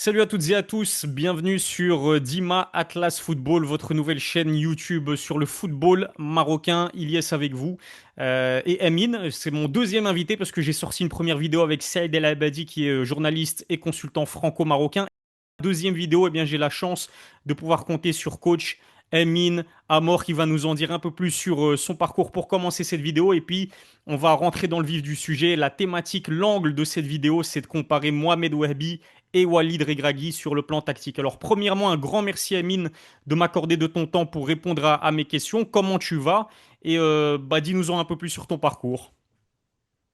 Salut à toutes et à tous, bienvenue sur Dima Atlas Football, votre nouvelle chaîne YouTube sur le football marocain. Ilyes avec vous et Amine, c'est mon deuxième invité parce que j'ai sorti une première vidéo avec Saïd El Abadi qui est journaliste et consultant franco-marocain. Deuxième vidéo, eh bien, j'ai la chance de pouvoir compter sur coach Emin Amor qui va nous en dire un peu plus sur son parcours pour commencer cette vidéo. Et puis, on va rentrer dans le vif du sujet. La thématique, l'angle de cette vidéo, c'est de comparer Mohamed Wahbi et Walid Regragui sur le plan tactique. Alors, premièrement, un grand merci Emin de m'accorder de ton temps pour répondre à mes questions. Comment tu vas? Et dis-nous-en un peu plus sur ton parcours.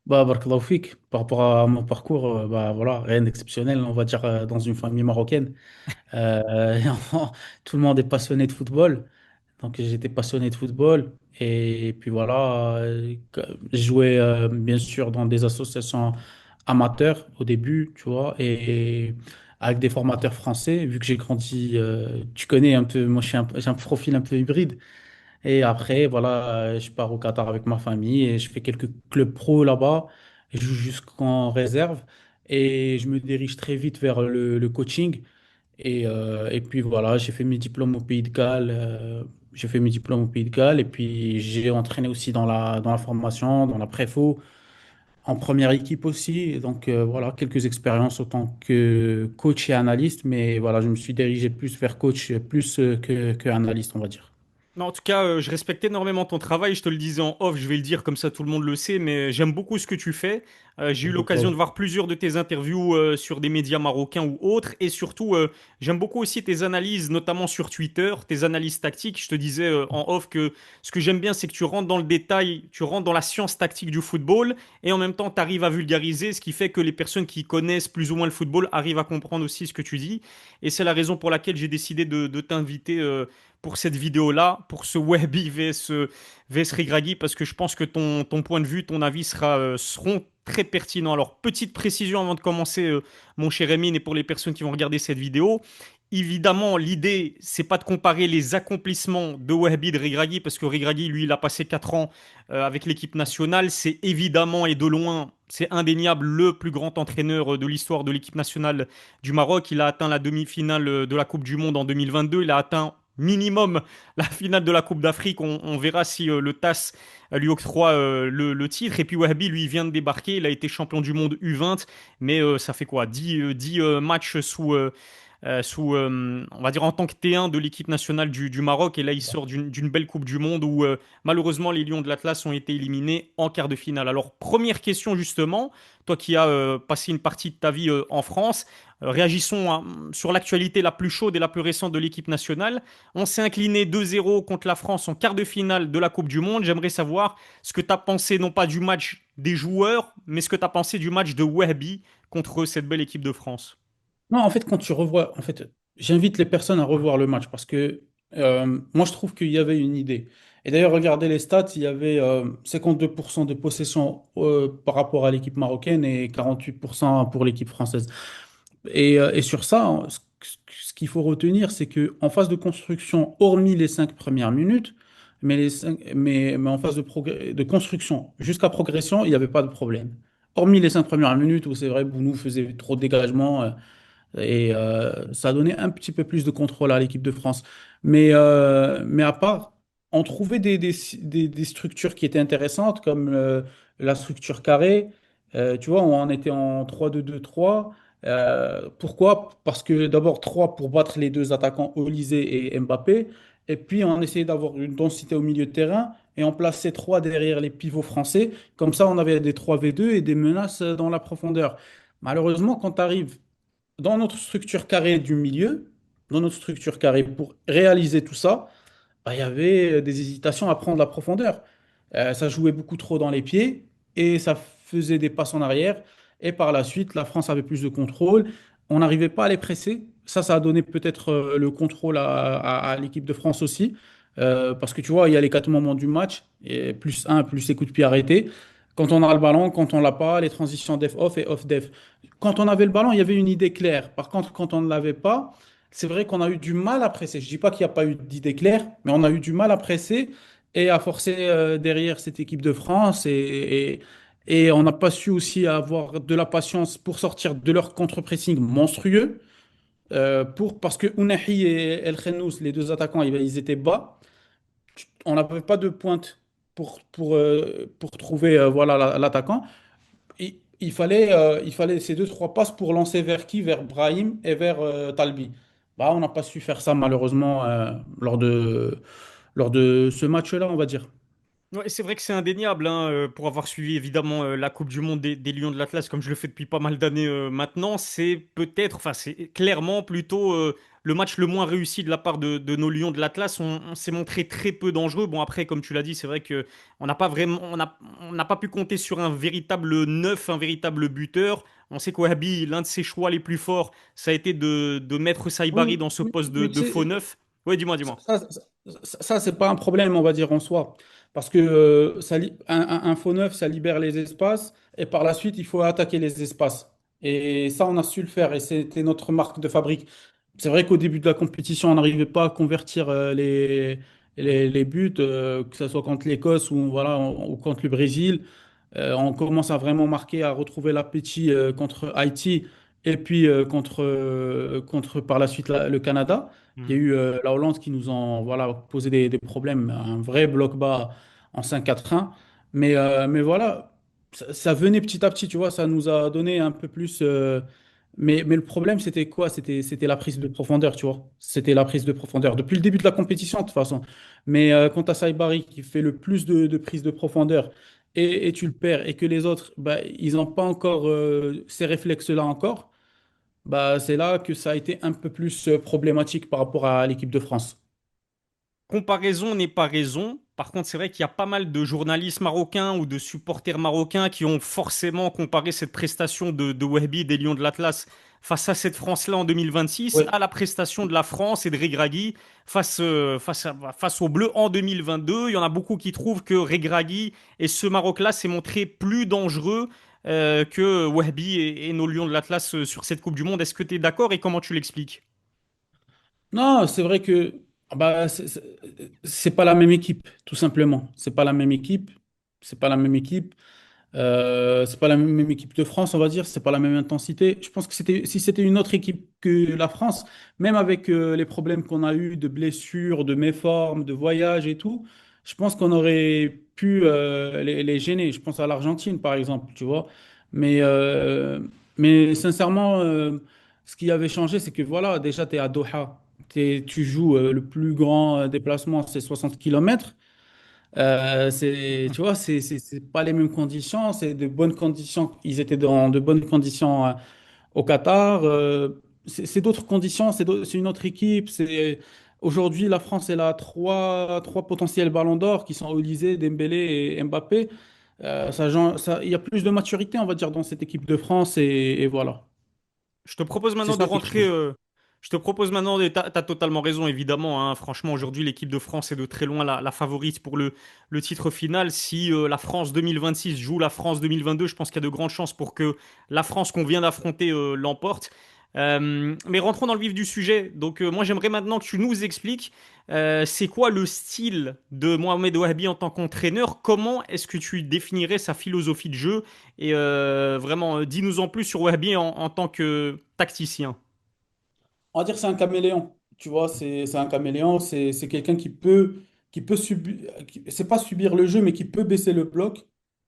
Barakallahu fik. Par rapport à mon parcours, voilà, rien d'exceptionnel, on va dire, dans une famille marocaine. Et enfin, tout le monde est passionné de football. Donc, j'étais passionné de football. Et puis voilà, je jouais bien sûr dans des associations amateurs au début, tu vois, et avec des formateurs français, vu que j'ai grandi, tu connais un peu, moi j'ai un profil un peu hybride. Et après, voilà, je pars au Qatar avec ma famille et je fais quelques clubs pro là-bas. Je joue jusqu'en réserve et je me dirige très vite vers le coaching. Et puis voilà, j'ai fait mes diplômes au Pays de Galles. J'ai fait mes diplômes au Pays de Galles et puis j'ai entraîné aussi dans la formation, dans la préfo, en première équipe aussi. Et donc voilà, quelques expériences en tant que coach et analyste. Mais voilà, je me suis dirigé plus vers coach, plus que analyste, on va dire. Non, en tout cas, je respecte énormément ton travail. Je te le disais en off, je vais le dire comme ça tout le monde le sait, mais j'aime beaucoup ce que tu fais. J'ai eu l'occasion de voir plusieurs de tes interviews sur des médias marocains ou autres. Et surtout, j'aime beaucoup aussi tes analyses, notamment sur Twitter, tes analyses tactiques. Je te disais en off que ce que j'aime bien, c'est que tu rentres dans le détail, tu rentres dans la science tactique du football. Et en même temps, tu arrives à vulgariser, ce qui fait que les personnes qui connaissent plus ou moins le football arrivent à comprendre aussi ce que tu dis. Et c'est la raison pour laquelle j'ai décidé de t'inviter pour cette vidéo-là, pour ce Wehbi vs Regragui, parce que je pense que ton point de vue, ton avis seront très pertinents. Alors, petite précision avant de commencer, mon cher Emine, et pour les personnes qui vont regarder cette vidéo. Évidemment, l'idée, c'est pas de comparer les accomplissements de Wehbi et de Regragui, parce que Regragui, lui, il a passé 4 ans avec l'équipe nationale. C'est évidemment et de loin, c'est indéniable, le plus grand entraîneur de l'histoire de l'équipe nationale du Maroc. Il a atteint la demi-finale de la Coupe du Monde en 2022. Il a atteint minimum la finale de la Coupe d'Afrique. On verra si le TAS lui octroie le titre. Et puis Wahbi, lui, vient de débarquer. Il a été champion du monde U20. Mais ça fait quoi 10 matchs on va dire, en tant que T1 de l'équipe nationale du Maroc. Et là, il sort d'une belle Coupe du Monde où, malheureusement, les Lions de l'Atlas ont été éliminés en quart de finale. Alors, première question, justement, toi qui as passé une partie de ta vie en France, réagissons sur l'actualité la plus chaude et la plus récente de l'équipe nationale. On s'est incliné 2-0 contre la France en quart de finale de la Coupe du Monde. J'aimerais savoir ce que tu as pensé, non pas du match des joueurs, mais ce que tu as pensé du match de Wahbi contre cette belle équipe de France. Non, en fait, quand tu revois, en fait, j'invite les personnes à revoir le match parce que moi, je trouve qu'il y avait une idée. Et d'ailleurs, regardez les stats, il y avait 52% de possession par rapport à l'équipe marocaine et 48% pour l'équipe française. Et sur ça, hein, ce qu'il faut retenir, c'est que en phase de construction, hormis les 5 premières minutes, mais en phase de construction jusqu'à progression, il n'y avait pas de problème. Hormis les 5 premières minutes où c'est vrai, Bounou faisait trop de dégagement. Et ça a donné un petit peu plus de contrôle à l'équipe de France. Mais à part, on trouvait des structures qui étaient intéressantes, comme la structure carrée. Tu vois, on était en 3-2-2-3. Pourquoi? Parce que d'abord, 3 pour battre les deux attaquants, Olysée et Mbappé. Et puis, on essayait d'avoir une densité au milieu de terrain et on plaçait 3 derrière les pivots français. Comme ça, on avait des 3v2 et des menaces dans la profondeur. Malheureusement, quand tu arrives dans notre structure carrée du milieu, dans notre structure carrée, pour réaliser tout ça, bah, il y avait des hésitations à prendre la profondeur. Ça jouait beaucoup trop dans les pieds et ça faisait des passes en arrière. Et par la suite, la France avait plus de contrôle. On n'arrivait pas à les presser. Ça a donné peut-être le contrôle à l'équipe de France aussi. Parce que tu vois, il y a les 4 moments du match, et plus un, plus les coups de pied arrêtés. Quand on a le ballon, quand on l'a pas, les transitions def-off et off-def. Quand on avait le ballon, il y avait une idée claire. Par contre, quand on ne l'avait pas, c'est vrai qu'on a eu du mal à presser. Je dis pas qu'il n'y a pas eu d'idée claire, mais on a eu du mal à presser et à forcer derrière cette équipe de France. Et on n'a pas su aussi avoir de la patience pour sortir de leur contre-pressing monstrueux. parce que Ounahi et El Khenous, les deux attaquants, ils étaient bas. On n'avait pas de pointe pour trouver voilà, l'attaquant. Il fallait ces deux, trois passes pour lancer vers qui? Vers Brahim et vers Talbi. Bah, on n'a pas su faire ça malheureusement lors de ce match-là, on va dire. Ouais, c'est vrai que c'est indéniable, hein, pour avoir suivi évidemment la Coupe du Monde des Lions de l'Atlas, comme je le fais depuis pas mal d'années maintenant, c'est peut-être, enfin c'est clairement plutôt le match le moins réussi de la part de nos Lions de l'Atlas. On s'est montré très peu dangereux. Bon après, comme tu l'as dit, c'est vrai que on n'a pas vraiment, on n'a pas pu compter sur un véritable neuf, un véritable buteur. On sait qu'Ouahabi, l'un de ses choix les plus forts, ça a été de mettre Saibari Oui, dans ce oui, poste mais tu de faux sais, neuf. Oui, dis-moi, Ça, dis-moi. c'est pas un problème, on va dire, en soi. Parce que un faux neuf, ça libère les espaces et par la suite, il faut attaquer les espaces. Et ça, on a su le faire et c'était notre marque de fabrique. C'est vrai qu'au début de la compétition, on n'arrivait pas à convertir les buts, que ce soit contre l'Écosse ou, voilà, ou contre le Brésil. On commence à vraiment marquer, à retrouver l'appétit contre Haïti et puis contre par la suite le Canada. Il y a Mhm. eu la Hollande qui nous ont voilà, posé des problèmes, un vrai bloc bas en 5-4-1. Mais voilà, ça venait petit à petit, tu vois, ça nous a donné un peu plus. Mais le problème, c'était quoi? C'était la prise de profondeur, tu vois. C'était la prise de profondeur depuis le début de la compétition, de toute façon. Mais quant à Saibari qui fait le plus de prise de profondeur et tu le perds et que les autres, bah, ils n'ont pas encore ces réflexes-là encore, bah, c'est là que ça a été un peu plus problématique par rapport à l'équipe de France. Comparaison n'est pas raison. Par contre, c'est vrai qu'il y a pas mal de journalistes marocains ou de supporters marocains qui ont forcément comparé cette prestation de Wahbi et des Lions de l'Atlas face à cette France-là en 2026 Ouais. à la prestation de la France et de Regragui face aux Bleus en 2022. Il y en a beaucoup qui trouvent que Regragui et ce Maroc-là s'est montré plus dangereux que Wahbi et nos Lions de l'Atlas sur cette Coupe du Monde. Est-ce que tu es d'accord et comment tu l'expliques? Non, c'est vrai que bah, c'est pas la même équipe, tout simplement. C'est pas la même équipe. C'est pas la même équipe. C'est pas la même équipe de France, on va dire, c'est pas la même intensité. Je pense que si c'était une autre équipe que la France, même avec les problèmes qu'on a eu de blessures, de méformes, de voyages et tout, je pense qu'on aurait pu les gêner. Je pense à l'Argentine, par exemple, tu vois. Mais, euh, mais sincèrement, ce qui avait changé, c'est que voilà, déjà, tu es à Doha. Tu joues le plus grand déplacement, c'est 60 kilomètres. Tu vois, c'est pas les mêmes conditions, c'est de bonnes conditions. Ils étaient dans de bonnes conditions au Qatar. C'est d'autres conditions, c'est une autre équipe. Aujourd'hui, la France, elle a trois potentiels ballons d'or qui sont Olysée, Dembélé et Mbappé. Il y a plus de maturité, on va dire, dans cette équipe de France et voilà. Je te propose C'est maintenant de ça qui rentrer. change. Je te propose maintenant, et t'as totalement raison, évidemment, hein. Franchement, aujourd'hui, l'équipe de France est de très loin la favorite pour le titre final. Si la France 2026 joue la France 2022, je pense qu'il y a de grandes chances pour que la France qu'on vient d'affronter l'emporte. Mais rentrons dans le vif du sujet. Donc, moi, j'aimerais maintenant que tu nous expliques c'est quoi le style de Mohamed Ouahabi en tant qu'entraîneur. Comment est-ce que tu définirais sa philosophie de jeu? Et vraiment, dis-nous en plus sur Ouahabi en tant que tacticien. On va dire que c'est un caméléon. Tu vois, c'est un caméléon, c'est quelqu'un qui peut subir, c'est pas subir le jeu, mais qui peut baisser le bloc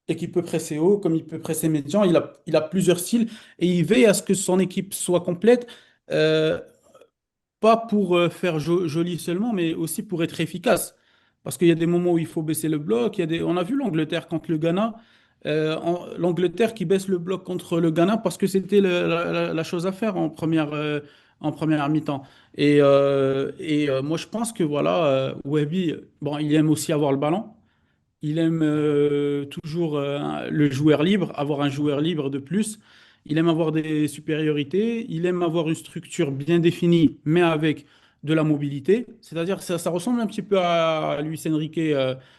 et qui peut presser haut, comme il peut presser médian. Il a plusieurs styles et il veille à ce que son équipe soit complète. Euh, Pas pour faire joli seulement, mais aussi pour être efficace. Parce qu'il y a des moments où il faut baisser le bloc. On a vu l'Angleterre contre le Ghana. L'Angleterre qui baisse le bloc contre le Ghana parce que c'était la chose à faire en première mi-temps. Et moi, je pense que voilà, Wahbi, bon, il aime aussi avoir le ballon. Il aime toujours le joueur libre, avoir un joueur libre de plus. Il aime avoir des supériorités. Il aime avoir une structure bien définie, mais avec de la mobilité. C'est-à-dire que ça ressemble un petit peu à Luis Enrique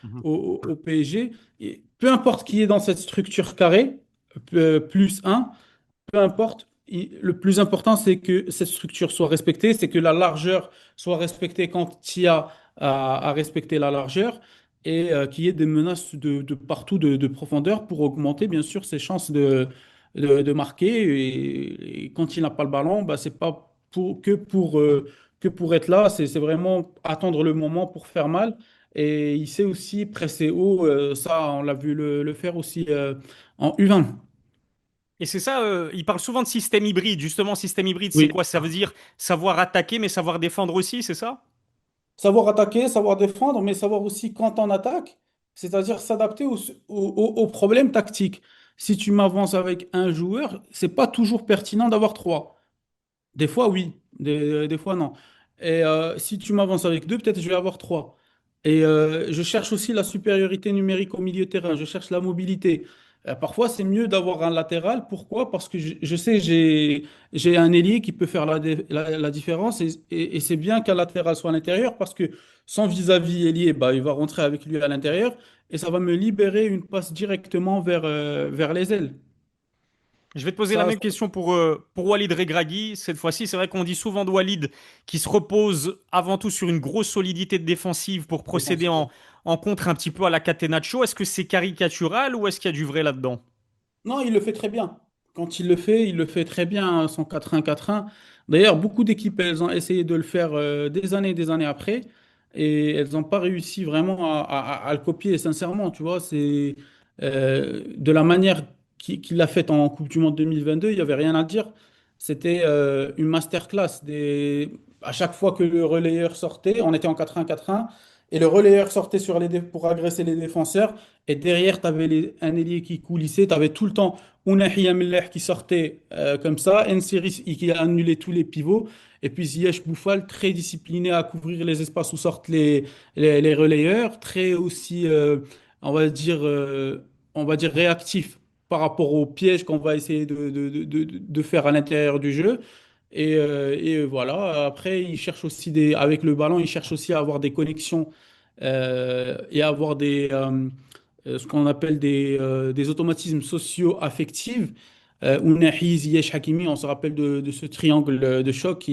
Mhm. au PSG. Et peu importe qui est dans cette structure carrée, plus un, peu importe. Le plus important, c'est que cette structure soit respectée, c'est que la largeur soit respectée quand il y a à respecter la largeur et qu'il y ait des menaces de partout, de profondeur pour augmenter, bien sûr, ses chances de marquer. Et quand il n'a pas le ballon, bah, c'est pas que pour être là. C'est vraiment attendre le moment pour faire mal. Et il sait aussi presser haut. Ça, on l'a vu le faire aussi en U20. Et c'est ça, il parle souvent de système hybride. Justement, système hybride, c'est Oui. quoi? Ça veut dire savoir attaquer, mais savoir défendre aussi, c'est ça? Savoir attaquer, savoir défendre, mais savoir aussi quand on attaque, c'est-à-dire s'adapter aux problèmes tactiques. Si tu m'avances avec un joueur, c'est pas toujours pertinent d'avoir trois. Des fois, oui, des fois, non. Et si tu m'avances avec deux, peut-être je vais avoir trois. Et je cherche aussi la supériorité numérique au milieu de terrain, je cherche la mobilité. Parfois, c'est mieux d'avoir un latéral. Pourquoi? Parce que je sais, j'ai un ailier qui peut faire la différence et c'est bien qu'un latéral soit à l'intérieur parce que son vis-à-vis ailier, bah, il va rentrer avec lui à l'intérieur et ça va me libérer une passe directement vers les ailes. Je vais te poser la Ça, même question pour Walid Regragui. Cette fois-ci, c'est vrai qu'on dit souvent de Walid qui se repose avant tout sur une grosse solidité de défensive pour procéder défensivement. en contre un petit peu à la Catenaccio. Est-ce que c'est caricatural ou est-ce qu'il y a du vrai là-dedans? Non, il le fait très bien. Quand il le fait très bien, hein, son 4-1, 4-1. D'ailleurs, beaucoup d'équipes, elles ont essayé de le faire des années après, et elles n'ont pas réussi vraiment à le copier, sincèrement. Tu vois, c'est de la manière qu'il l'a fait en Coupe du Monde 2022, il n'y avait rien à dire. C'était une masterclass. À chaque fois que le relayeur sortait, on était en 4-1, 4-1, et le relayeur sortait pour agresser les défenseurs. Et derrière, tu avais un ailier qui coulissait. Tu avais tout le temps Ounahi Yamler qui sortait comme ça. Nsiris qui a annulé tous les pivots. Et puis Ziyech Bouffal, très discipliné à couvrir les espaces où sortent les relayeurs. Très aussi, on va dire, euh, on va dire réactif par rapport aux pièges qu'on va essayer de faire à l'intérieur du jeu. Et voilà. Après, il cherche aussi avec le ballon, il cherche aussi à avoir des connexions et à avoir ce qu'on appelle des automatismes socio-affectifs. Ounahi, Ziyech, Hakimi, on se rappelle de ce triangle de choc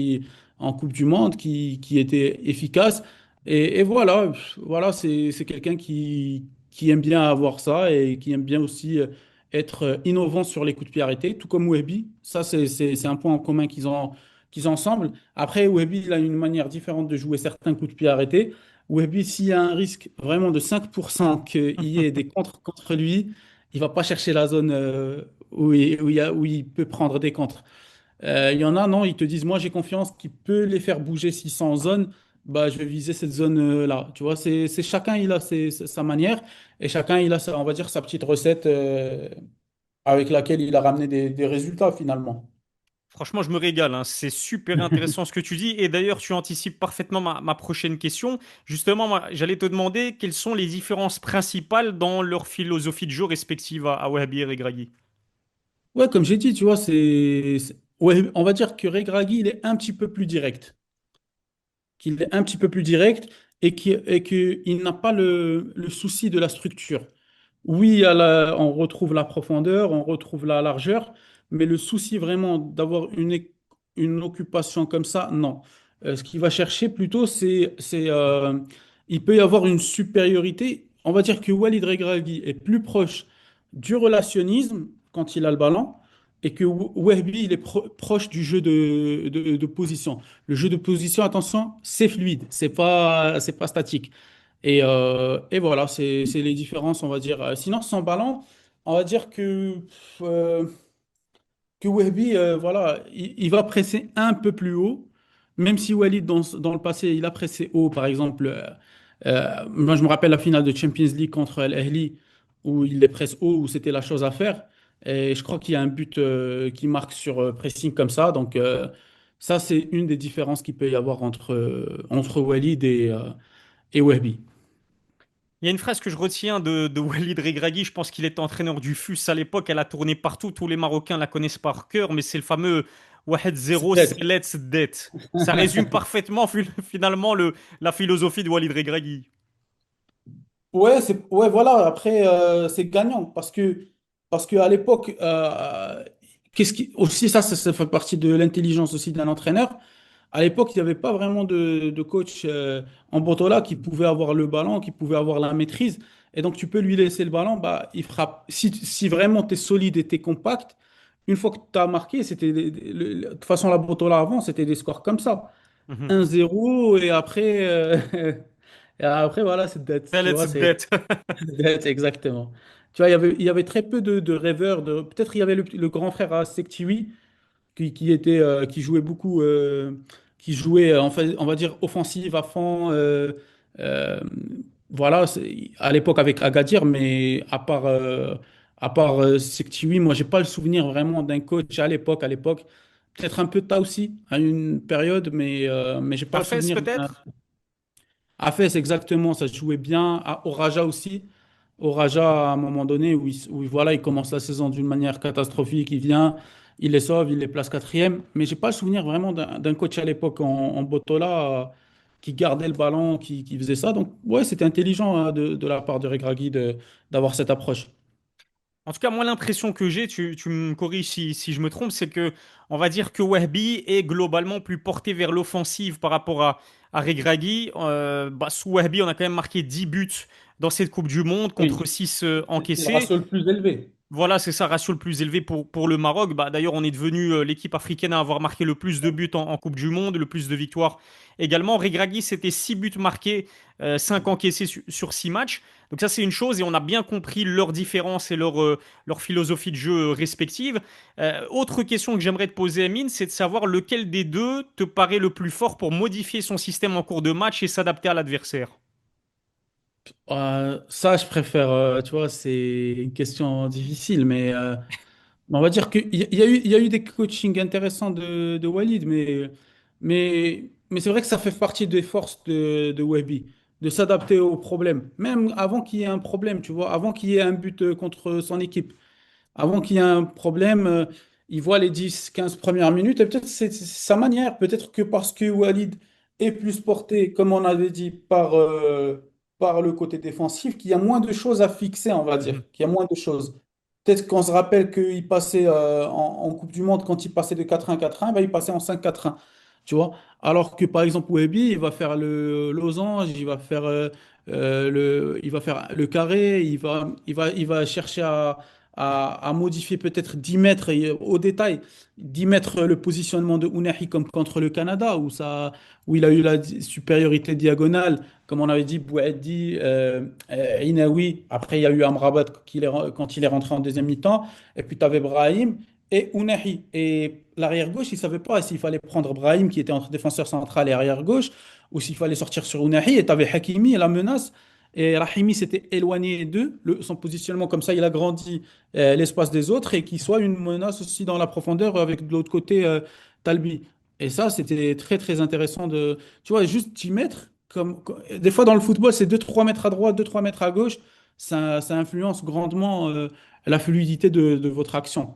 en Coupe du Monde qui était efficace. Et voilà, voilà c'est quelqu'un qui aime bien avoir ça et qui aime bien aussi être innovant sur les coups de pied arrêtés, tout comme Wehbi. Ça, c'est un point en commun qu'ils ont ensemble. Après, Wehbi, il a une manière différente de jouer certains coups de pied arrêtés. Wehbi, s'il y a un risque vraiment de 5% qu'il y ait des contres contre lui, il va pas chercher la zone où il peut prendre des contres. Il y en a, non, ils te disent, moi j'ai confiance qu'il peut les faire bouger s'ils sont en zone, bah, je vais viser cette zone-là. Tu vois, chacun, il a sa manière et chacun, il a, on va dire, sa petite recette avec laquelle il a ramené des résultats finalement. Franchement, je me régale, hein. C'est super intéressant ce que tu dis. Et d'ailleurs, tu anticipes parfaitement ma prochaine question. Justement, moi, j'allais te demander quelles sont les différences principales dans leur philosophie de jeu respective à Wahbi et Regragui. Ouais, comme j'ai dit, tu vois, ouais, on va dire que Regragui, il est un petit peu plus direct. Qu'il est un petit peu plus direct et qu'il n'a pas le souci de la structure. Oui, on retrouve la profondeur, on retrouve la largeur, mais le souci vraiment d'avoir une occupation comme ça, non. Ce qu'il va chercher plutôt, il peut y avoir une supériorité. On va dire que Walid Regragui est plus proche du relationnisme quand il a le ballon et que Wahbi, il est proche du jeu de position. Le jeu de position, attention, c'est fluide, c'est pas statique. Et voilà, c'est les différences, on va dire. Sinon, sans ballon, on va dire euh, que Wahbi, voilà, il va presser un peu plus haut, même si Walid, dans le passé, il a pressé haut, par exemple. Moi, je me rappelle la finale de Champions League contre Al Ahly, où il les presse haut, où c'était la chose à faire. Et je crois qu'il y a un but qui marque sur pressing comme ça. Donc, ça, c'est une des différences qu'il peut y avoir entre Walid et Wahbi. Il y a une phrase que je retiens de Walid Regragui. Je pense qu'il était entraîneur du FUS à l'époque. Elle a tourné partout. Tous les Marocains la connaissent par cœur. Mais c'est le fameux Wahed C'est Zero bête. Selet Det. Ça résume parfaitement finalement la philosophie de Walid Regragui. Ouais, ouais, voilà. Après, c'est gagnant parce que à l'époque, aussi ça fait partie de l'intelligence aussi d'un entraîneur. À l'époque, il n'y avait pas vraiment de coach en Botola qui pouvait avoir le ballon, qui pouvait avoir la maîtrise. Et donc, tu peux lui laisser le ballon, bah, il frappe. Si vraiment tu es solide et tu es compact, une fois que tu as marqué, c'était de toute façon la Botola avant, c'était des scores comme ça. Mhm. 1-0 et après, et après voilà, c'est dead. Tu Let's vois, c'est bet. dead, exactement. Tu vois, il y avait très peu de rêveurs. Peut-être il y avait le grand frère à Sektiwi qui jouait beaucoup, qui jouait, en fait, on va dire, offensive à fond. Euh, voilà, à l'époque avec Agadir, mais à part Sektiwi, moi, j'ai pas le souvenir vraiment d'un coach à l'époque. Peut-être un peu Taussi à une période, mais j'ai pas le Hafez souvenir. peut-être? À Fès, exactement, ça se jouait bien. Au Raja aussi. Au Raja, à un moment donné, voilà, il commence la saison d'une manière catastrophique. Il vient, il les sauve, il les place quatrième. Mais j'ai pas le souvenir vraiment d'un coach à l'époque en Botola qui gardait le ballon, qui faisait ça. Donc, ouais, c'était intelligent hein, de la part de Regragui d'avoir cette approche. En tout cas, moi, l'impression que j'ai, tu me corriges si je me trompe, c'est que on va dire que Wahbi est globalement plus porté vers l'offensive par rapport à Regragui. Sous Wahbi, on a quand même marqué 10 buts dans cette Coupe du Monde contre Oui, 6 c'est le encaissés. ratio le plus élevé. Voilà, c'est ça, ratio le plus élevé pour le Maroc. D'ailleurs, on est devenu l'équipe africaine à avoir marqué le plus de buts en Coupe du Monde, le plus de victoires également. Regragui, c'était 6 buts marqués, 5 encaissés sur 6 matchs. Donc ça, c'est une chose et on a bien compris leurs différences et leur philosophie de jeu respective. Autre question que j'aimerais te poser, Amine, c'est de savoir lequel des deux te paraît le plus fort pour modifier son système en cours de match et s'adapter à l'adversaire. Ça, je préfère, tu vois, c'est une question difficile, mais on va dire qu'il y a eu des coachings intéressants de Walid, mais c'est vrai que ça fait partie des forces de Wahbi, de s'adapter aux problèmes. Même avant qu'il y ait un problème, tu vois, avant qu'il y ait un but contre son équipe. Avant qu'il y ait un problème, il voit les 10, 15 premières minutes et peut-être c'est sa manière. Peut-être que parce que Walid est plus porté, comme on avait dit, par le côté défensif, qu'il y a moins de choses à fixer, on va dire. Mhm. Qu'il y a moins de choses. Peut-être qu'on se rappelle qu'il passait en Coupe du Monde, quand il passait de 4-1 4-1, ben, il passait en 5-4-1. Tu vois? Alors que par exemple, Wahbi, il va faire le losange, il va faire le carré, il va chercher à modifier peut-être 10 mètres au détail, 10 mètres le positionnement de Ounahi comme contre le Canada, où il a eu la supériorité diagonale, comme on avait dit, Bouaddi, Inaoui. Après, il y a eu Amrabat quand il est rentré en deuxième mi-temps. Et puis, tu avais Brahim et Ounahi. Et l'arrière-gauche, il ne savait pas s'il fallait prendre Brahim, qui était entre défenseur central et arrière-gauche, ou s'il fallait sortir sur Ounahi. Et tu avais Hakimi et la menace. Et Rahimi s'était éloigné d'eux, son positionnement comme ça, il a grandi l'espace des autres et qu'il soit une menace aussi dans la profondeur avec de l'autre côté Talbi. Et ça, c'était très très intéressant tu vois, juste 10 mètres. Des fois dans le football, c'est 2-3 mètres à droite, 2-3 mètres à gauche. Ça influence grandement la fluidité de votre action.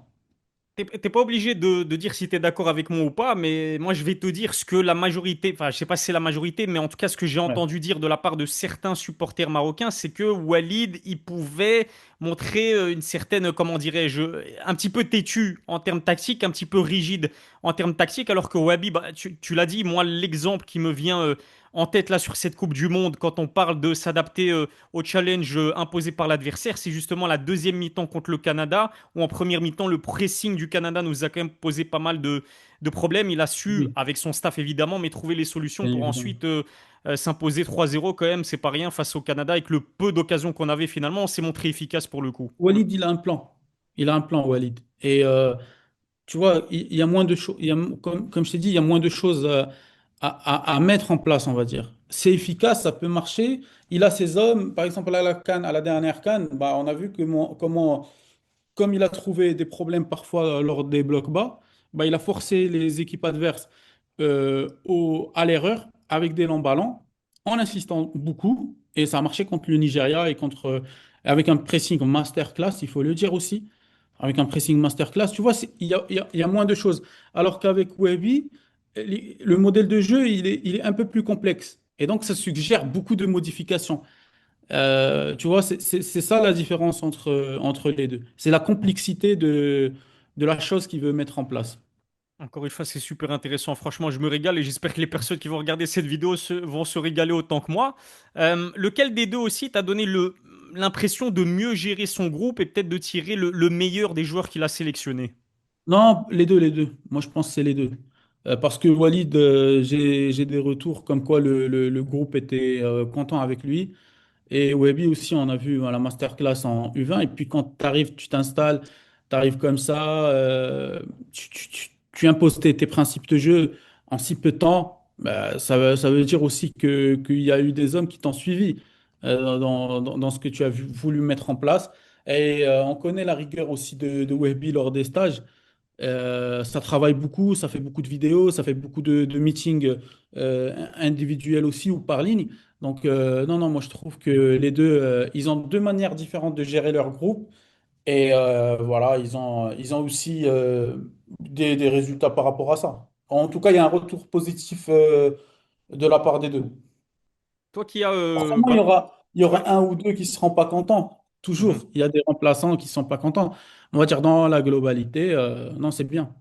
T'es pas obligé de dire si tu es d'accord avec moi ou pas, mais moi je vais te dire ce que la majorité, enfin je sais pas si c'est la majorité, mais en tout cas ce que j'ai Ouais. entendu dire de la part de certains supporters marocains, c'est que Walid, il pouvait montrer une certaine, comment dirais-je, un petit peu têtu en termes tactiques, un petit peu rigide en termes tactiques, alors que Wabi, tu l'as dit, moi l'exemple qui me vient en tête là sur cette Coupe du Monde, quand on parle de s'adapter au challenge imposé par l'adversaire, c'est justement la deuxième mi-temps contre le Canada où en première mi-temps, le pressing du Canada nous a quand même posé pas mal de problèmes. Il a su, Oui, avec son staff évidemment, mais trouver les solutions bien pour évidemment. ensuite s'imposer 3-0 quand même. C'est pas rien face au Canada. Avec le peu d'occasions qu'on avait finalement, on s'est montré efficace pour le coup. Walid, il a un plan. Il a un plan, Walid. Et tu vois, il y a moins de choses, comme je t'ai dit, il y a moins de choses à mettre en place, on va dire. C'est efficace, ça peut marcher. Il a ses hommes, par exemple, à la CAN, à la dernière CAN, bah, on a vu comment comme il a trouvé des problèmes parfois lors des blocs bas, bah, il a forcé les équipes adverses à l'erreur avec des longs ballons, en insistant beaucoup. Et ça a marché contre le Nigeria et avec un pressing masterclass, il faut le dire aussi. Avec un pressing masterclass, tu vois, il y a moins de choses. Alors qu'avec Wavy, le modèle de jeu, il est un peu plus complexe. Et donc, ça suggère beaucoup de modifications. Tu vois, c'est ça la différence entre les deux. C'est la complexité de la chose qu'il veut mettre en place. Encore une fois, c'est super intéressant. Franchement, je me régale et j'espère que les personnes qui vont regarder cette vidéo vont se régaler autant que moi. Lequel des deux aussi t'a donné l'impression de mieux gérer son groupe et peut-être de tirer le meilleur des joueurs qu'il a sélectionnés? Non, les deux, les deux. Moi, je pense que c'est les deux. Parce que Walid, j'ai des retours comme quoi le groupe était content avec lui. Et Webby aussi, on a vu à la masterclass en U20. Et puis quand tu arrives, tu t'installes, tu arrives comme ça, tu imposes tes principes de jeu en si peu de temps, bah, ça veut dire aussi qu'il y a eu des hommes qui t'ont suivi dans ce que tu as voulu mettre en place. Et on connaît la rigueur aussi de Webby lors des stages. Ça travaille beaucoup, ça fait beaucoup de vidéos, ça fait beaucoup de meetings individuels aussi ou par ligne. Donc, non, non, moi je trouve que les deux, ils ont deux manières différentes de gérer leur groupe. Et voilà, ils ont aussi des résultats par rapport à ça. En tout cas, il y a un retour positif de la part des deux. Toi qui as... Forcément, il y ouais. aura un ou deux qui ne seront pas contents. Mhm. Toujours, il y a des remplaçants qui ne sont pas contents. On va dire dans la globalité, non, c'est bien.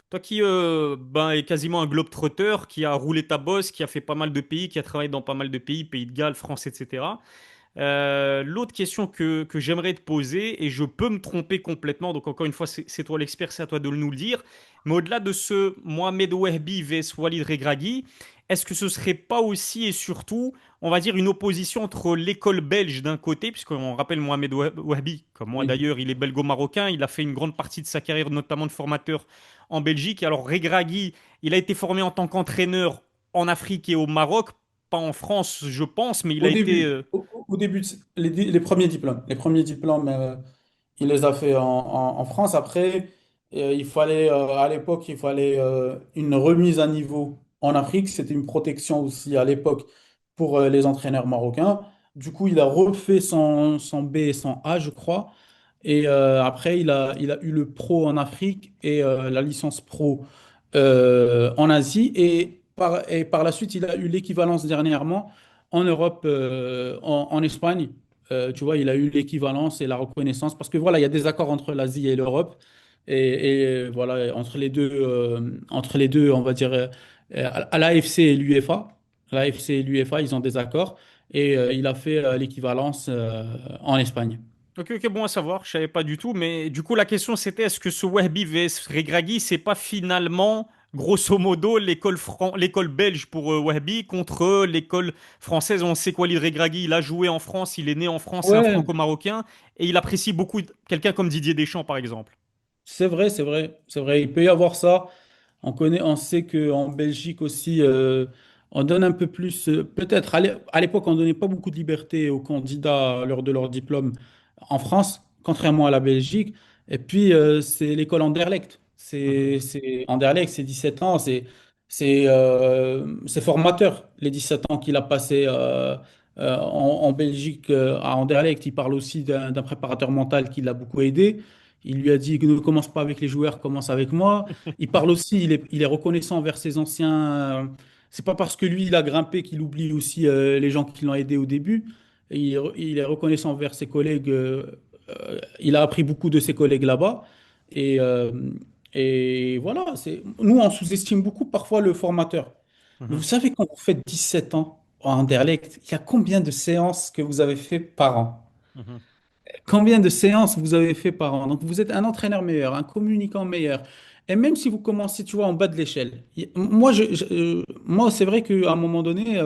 Toi qui ben, est quasiment un globe-trotter, qui a roulé ta bosse, qui a fait pas mal de pays, qui a travaillé dans pas mal de pays, Pays de Galles, France, etc. L'autre question que j'aimerais te poser, et je peux me tromper complètement, donc encore une fois, c'est toi l'expert, c'est à toi de nous le dire, mais au-delà de ce Mohamed Wahbi vs Walid Regragui, est-ce que ce serait pas aussi et surtout, on va dire, une opposition entre l'école belge d'un côté, puisqu'on rappelle Mohamed Wahbi, comme moi Oui. d'ailleurs, il est belgo-marocain, il a fait une grande partie de sa carrière, notamment de formateur en Belgique. Alors Regragui, il a été formé en tant qu'entraîneur en Afrique et au Maroc, pas en France, je pense, mais il a Au été... début, au début, les premiers diplômes, il les a fait en France. Après, il fallait, à l'époque, il fallait une remise à niveau en Afrique. C'était une protection aussi à l'époque pour les entraîneurs marocains. Du coup, il a refait son B et son A, je crois. Et après, il a eu le pro en Afrique et la licence pro en Asie. Et par la suite, il a eu l'équivalence dernièrement en Europe, en Espagne. Tu vois, il a eu l'équivalence et la reconnaissance parce que voilà, il y a des accords entre l'Asie et l'Europe. Et voilà, entre les deux, on va dire, à l'AFC et l'UEFA. L'AFC et l'UEFA, ils ont des accords. Et il a fait l'équivalence en Espagne. Ok, ok, bon à savoir, je savais pas du tout, mais du coup la question c'était est-ce que ce Wahbi vs Regragui, c'est pas finalement, grosso modo, l'école belge pour Wahbi contre l'école française. On sait quoi, Walid Regragui, il a joué en France, il est né en France, c'est un Ouais, franco-marocain, et il apprécie beaucoup quelqu'un comme Didier Deschamps par exemple. c'est vrai, c'est vrai, c'est vrai. Il peut y avoir ça. On sait qu'en Belgique aussi, on donne un peu plus, peut-être, à l'époque, on donnait pas beaucoup de liberté aux candidats lors de leur diplôme en France, contrairement à la Belgique. Et puis, c'est l'école Anderlecht. Mhm. Anderlecht, c'est 17 ans, c'est formateur, les 17 ans qu'il a passé en Belgique à Anderlecht. Il parle aussi d'un préparateur mental qui l'a beaucoup aidé. Il lui a dit, ne commence pas avec les joueurs, commence avec moi. Il parle aussi, il est reconnaissant envers ses anciens. C'est pas parce que lui, il a grimpé qu'il oublie aussi les gens qui l'ont aidé au début. Et il est reconnaissant envers ses collègues. Il a appris beaucoup de ses collègues là-bas. Et, euh, et voilà, nous, on sous-estime beaucoup parfois le formateur. Mais vous Mhm. savez, quand vous faites 17 ans en Anderlecht, il y a combien de séances que vous avez fait par an? Mhm. Combien de séances vous avez fait par an? Donc, vous êtes un entraîneur meilleur, un communicant meilleur. Et même si vous commencez, tu vois, en bas de l'échelle. Moi, c'est vrai qu'à un moment donné,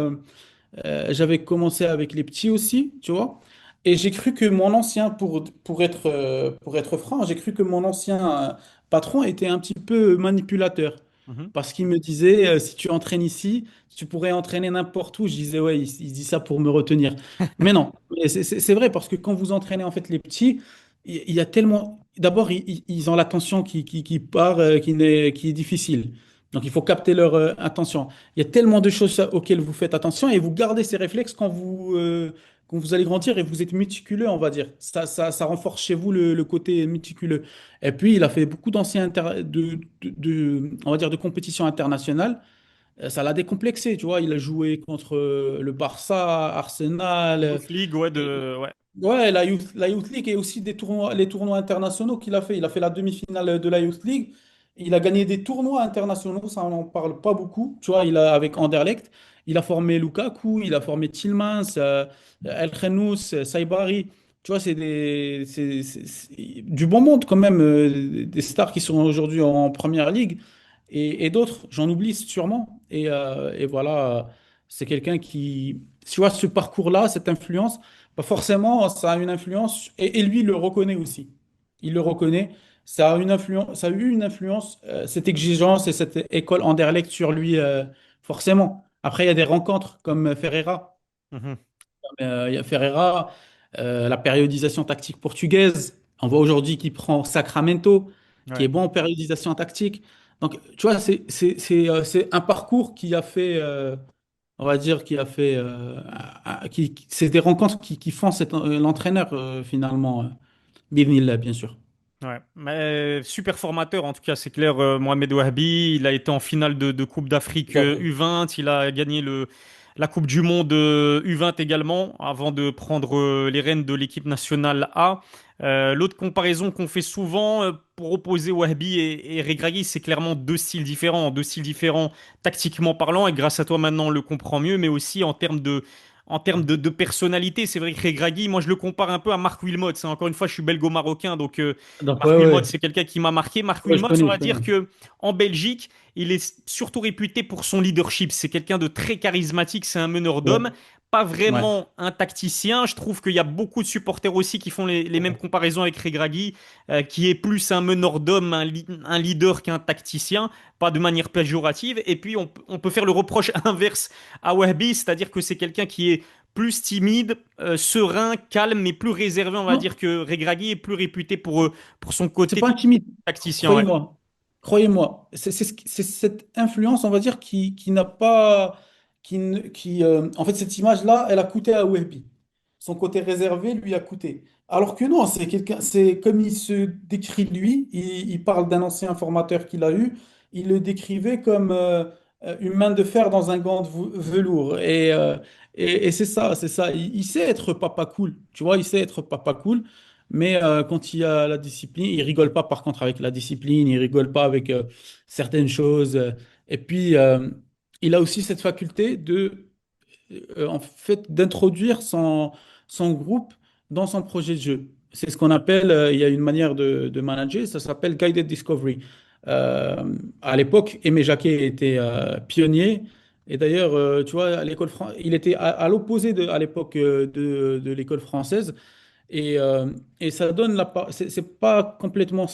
j'avais commencé avec les petits aussi, tu vois. Et j'ai cru que mon ancien, pour être franc, j'ai cru que mon ancien patron était un petit peu manipulateur. Mhm. Parce qu'il me disait, si tu entraînes ici, tu pourrais entraîner n'importe où. Je disais, ouais, il dit ça pour me retenir. Mais non, mais c'est vrai, parce que quand vous entraînez en fait les petits, il y a tellement. D'abord, ils ont l'attention qui part, qui est difficile. Donc, il faut capter leur attention. Il y a tellement de choses auxquelles vous faites attention et vous gardez ces réflexes quand vous allez grandir et vous êtes méticuleux, on va dire. Ça renforce chez vous le côté méticuleux. Et puis, il a fait beaucoup d'anciens on va dire de compétitions internationales. Ça l'a décomplexé, tu vois. Il a joué contre le Barça, Arsenal. Youth League, ouais, ouais. Ouais, la Youth League et aussi les tournois internationaux qu'il a fait. Il a fait la demi-finale de la Youth League. Il a gagné des tournois internationaux, ça on n'en parle pas beaucoup. Tu vois, avec Anderlecht, il a formé Lukaku, il a formé Tielemans, El Khenous, Saibari. tu vois, c'est du bon monde quand même, des stars qui sont aujourd'hui en première ligue et d'autres, j'en oublie sûrement. Et voilà, c'est quelqu'un qui, tu vois, ce parcours-là, cette influence, pas forcément, ça a une influence et lui, il le reconnaît aussi. Il le reconnaît. Ça a une influence, ça a eu une influence, cette exigence et cette école Anderlecht sur lui, forcément. Après, il y a des rencontres comme Ferreira. Mhm. Il y a Ferreira, la périodisation tactique portugaise. On voit aujourd'hui qu'il prend Sacramento, qui est Ouais. bon en périodisation tactique. Donc, tu vois, c'est un parcours qui a fait, on va dire, qui a fait, c'est des rencontres qui font l'entraîneur, finalement, Bismillah, bien sûr. Ouais, mais super formateur en tout cas, c'est clair. Mohamed Wahabi, il a été en finale de Coupe d'Afrique Tout à fait. U20, il a gagné la Coupe du Monde U20 également, avant de prendre les rênes de l'équipe nationale A. L'autre comparaison qu'on fait souvent pour opposer Wahabi et Regragui, c'est clairement deux styles différents tactiquement parlant, et grâce à toi maintenant on le comprend mieux, mais aussi en termes de personnalité. C'est vrai que Regragui, moi je le compare un peu à Marc Wilmots, hein. Encore une fois, je suis belgo-marocain, donc Donc, Marc ouais, Wilmots, ouais, c'est quelqu'un qui m'a marqué. Marc ouais, je Wilmots, on connais, va je dire connais. que en Belgique, il est surtout réputé pour son leadership. C'est quelqu'un de très charismatique, c'est un meneur Ouais, d'hommes, pas ouais. vraiment un tacticien. Je trouve qu'il y a beaucoup de supporters aussi qui font les mêmes comparaisons avec Regragui, qui est plus un meneur d'hommes, un leader qu'un tacticien, pas de manière péjorative. Et puis on peut faire le reproche inverse à Wahbi, c'est-à-dire que c'est quelqu'un qui est plus timide, serein, calme, mais plus réservé, on va Non, dire que Regragui est plus réputé pour son c'est côté pas intimide, tacticien, ouais. croyez-moi. Croyez-moi. C'est cette influence, on va dire, qui n'a pas. En fait, cette image-là, elle a coûté à Wehbi. Son côté réservé lui a coûté. Alors que non, c'est quelqu'un, c'est comme il se décrit lui, il parle d'un ancien formateur qu'il a eu, il le décrivait comme une main de fer dans un gant de velours. Et c'est ça, c'est ça. Il sait être papa cool, tu vois, il sait être papa cool. Mais quand il y a la discipline, il rigole pas par contre avec la discipline, il rigole pas avec certaines choses. Et puis, il a aussi cette faculté en fait, d'introduire son groupe dans son projet de jeu. C'est ce qu'on appelle, il y a une manière de manager, ça s'appelle Guided Discovery. À l'époque, Aimé Jacquet était pionnier. Et d'ailleurs, tu vois, il était à l'opposé à l'époque de l'école française. Et ça donne c'est pas complètement.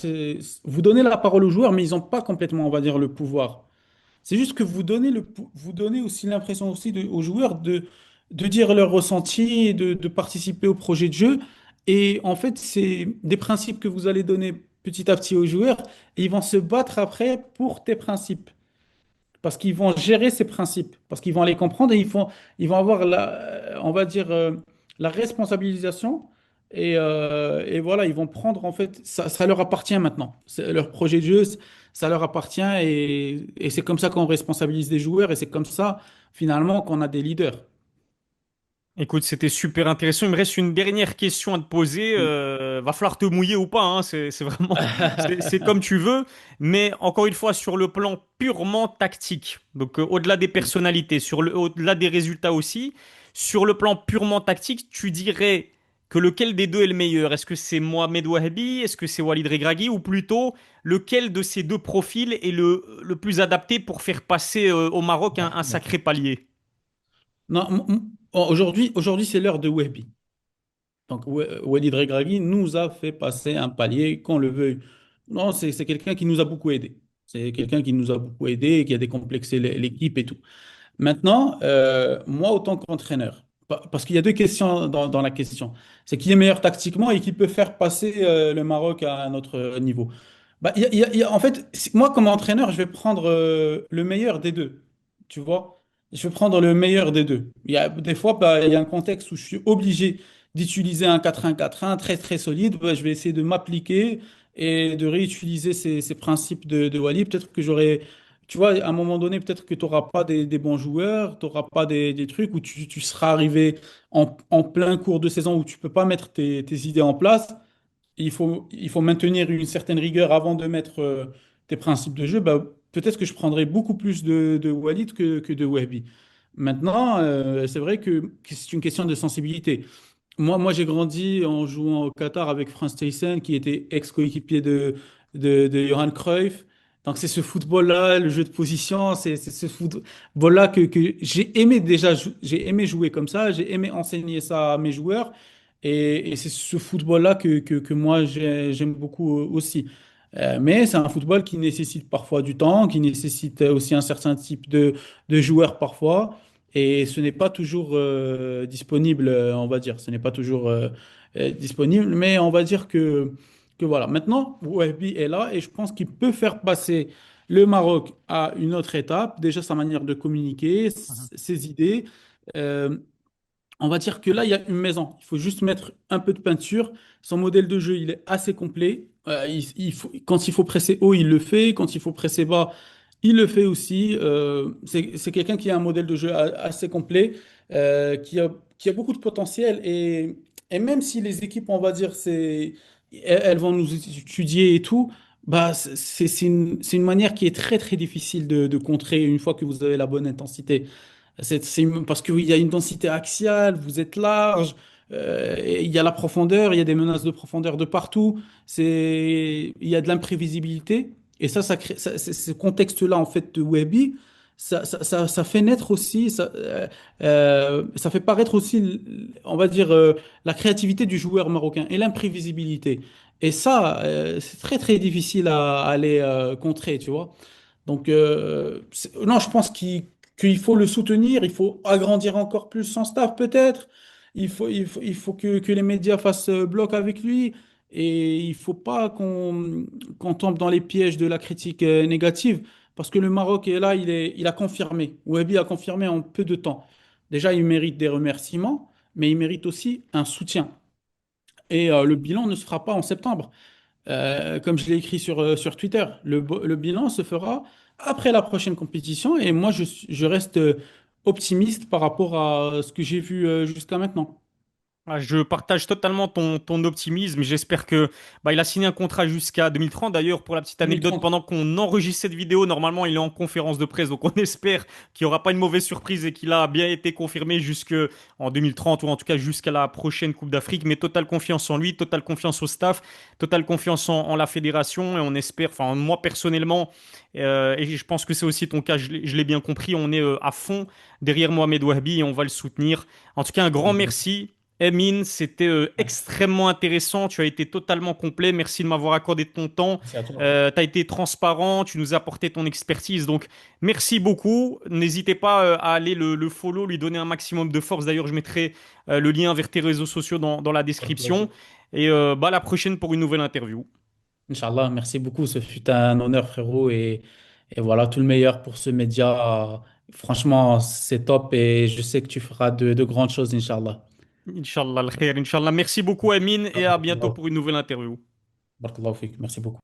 Vous donnez la parole aux joueurs, mais ils n'ont pas complètement, on va dire, le pouvoir. C'est juste que vous donnez aussi l'impression aussi aux joueurs de dire leur ressenti, de participer au projet de jeu. Et en fait, c'est des principes que vous allez donner petit à petit aux joueurs et ils vont se battre après pour tes principes. Parce qu'ils vont gérer ces principes, parce qu'ils vont les comprendre et ils vont avoir on va dire, la responsabilisation. Et voilà, ils vont prendre, en fait, ça leur appartient maintenant. C'est leur projet de jeu, ça leur appartient et c'est comme ça qu'on responsabilise des joueurs et c'est comme ça, finalement, qu'on a des leaders. Écoute, c'était super intéressant. Il me reste une dernière question à te poser. Va falloir te mouiller ou pas, hein. C'est vraiment, c'est comme tu veux. Mais encore une fois, sur le plan purement tactique, donc au-delà des personnalités, au-delà des résultats aussi, sur le plan purement tactique, tu dirais que lequel des deux est le meilleur? Est-ce que c'est Mohamed Wahabi? Est-ce que c'est Walid Regragui? Ou plutôt, lequel de ces deux profils est le plus adapté pour faire passer au Maroc un sacré palier? Non, aujourd'hui, c'est l'heure de Wehbi. Donc, Walid Regragui nous a fait passer un palier, qu'on le veuille. Non, c'est quelqu'un qui nous a beaucoup aidé. C'est quelqu'un qui nous a beaucoup aidé, qui a décomplexé l'équipe et tout. Maintenant, moi, autant qu'entraîneur, parce qu'il y a deux questions dans la question. C'est qui est meilleur tactiquement et qui peut faire passer le Maroc à un autre niveau. Bah, en fait, moi, comme entraîneur, je vais prendre le meilleur des deux. Tu vois? Je vais prendre le meilleur des deux. Il y a des fois, bah, il y a un contexte où je suis obligé d'utiliser un 4-1-4-1 très, très solide. Bah, je vais essayer de m'appliquer et de réutiliser ces principes de Wally. Peut-être que j'aurais tu vois, à un moment donné, peut-être que tu n'auras pas des bons joueurs, tu n'auras pas des trucs où tu seras arrivé en plein cours de saison où tu peux pas mettre tes idées en place. Il faut maintenir une certaine rigueur avant de mettre tes principes de jeu. Bah, peut-être que je prendrais beaucoup plus de Walid que de Wahbi. Maintenant, c'est vrai que c'est une question de sensibilité. moi j'ai grandi en jouant au Qatar avec Franz Thijssen, qui était ex-coéquipier de Johan Cruyff. Donc, c'est ce football-là, le jeu de position, c'est ce football-là que j'ai aimé déjà, j'ai aimé jouer comme ça, j'ai aimé enseigner ça à mes joueurs. Et c'est ce football-là que moi j'aime beaucoup aussi. Mais c'est un football qui nécessite parfois du temps, qui nécessite aussi un certain type de joueurs parfois. Et ce n'est pas toujours disponible, on va dire. Ce n'est pas toujours disponible, mais on va dire que voilà. Maintenant, Wahbi est là et je pense qu'il peut faire passer le Maroc à une autre étape. Déjà, sa manière de communiquer, ses idées. Euh, on va dire que là, il y a une maison. Il faut juste mettre un peu de peinture. Son modèle de jeu, il est assez complet. Quand il faut presser haut, il le fait. Quand il faut presser bas, il le fait aussi. C'est quelqu'un qui a un modèle de jeu assez complet, qui a beaucoup de potentiel. Et même si les équipes, on va dire, elles vont nous étudier et tout, bah, c'est une manière qui est très, très difficile de contrer une fois que vous avez la bonne intensité. Parce qu'il y a une densité axiale, vous êtes large, et il y a la profondeur, il y a des menaces de profondeur de partout, il y a de l'imprévisibilité. Et ce contexte-là, en fait, de Webby, ça fait naître aussi, ça fait paraître aussi, on va dire, la créativité du joueur marocain et l'imprévisibilité. Et ça, c'est très, très difficile à aller contrer, tu vois. Donc, non, je pense qu'il faut le soutenir, il faut agrandir encore plus son staff peut-être, il faut que les médias fassent bloc avec lui, et il faut pas qu'on tombe dans les pièges de la critique négative, parce que le Maroc est là, il a confirmé, Wahbi a confirmé en peu de temps. Déjà, il mérite des remerciements, mais il mérite aussi un soutien. Et le bilan ne se fera pas en septembre. Comme je l'ai écrit sur Twitter, le bilan se fera après la prochaine compétition et moi, je reste optimiste par rapport à ce que j'ai vu jusqu'à maintenant. Ah, je partage totalement ton optimisme. J'espère que il a signé un contrat jusqu'à 2030. D'ailleurs, pour la petite anecdote, 2030. pendant qu'on enregistre cette vidéo, normalement, il est en conférence de presse. Donc, on espère qu'il n'y aura pas une mauvaise surprise et qu'il a bien été confirmé jusque en 2030 ou en tout cas jusqu'à la prochaine Coupe d'Afrique. Mais totale confiance en lui, totale confiance au staff, totale confiance en la fédération. Et on espère, enfin, moi personnellement, et je pense que c'est aussi ton cas, je l'ai bien compris, on est à fond derrière Mohamed Wahbi et on va le soutenir. En tout cas, un grand merci. Emin, c'était extrêmement intéressant. Tu as été totalement complet. Merci de m'avoir accordé ton temps. C'est à toi. Tu as été transparent. Tu nous as apporté ton expertise. Donc, merci beaucoup. N'hésitez pas à aller le follow, lui donner un maximum de force. D'ailleurs, je mettrai le lien vers tes réseaux sociaux dans la Avec description. plaisir. Et à la prochaine pour une nouvelle interview. Inch'Allah, merci beaucoup. Ce fut un honneur, frérot. Et voilà, tout le meilleur pour ce média. Franchement, c'est top et je sais que tu feras de grandes choses, Inch'Allah. Inch'Allah, al khair, Inch'Allah. Merci beaucoup, Emin, et à bientôt pour une nouvelle interview. Barakallahu fik. Merci beaucoup.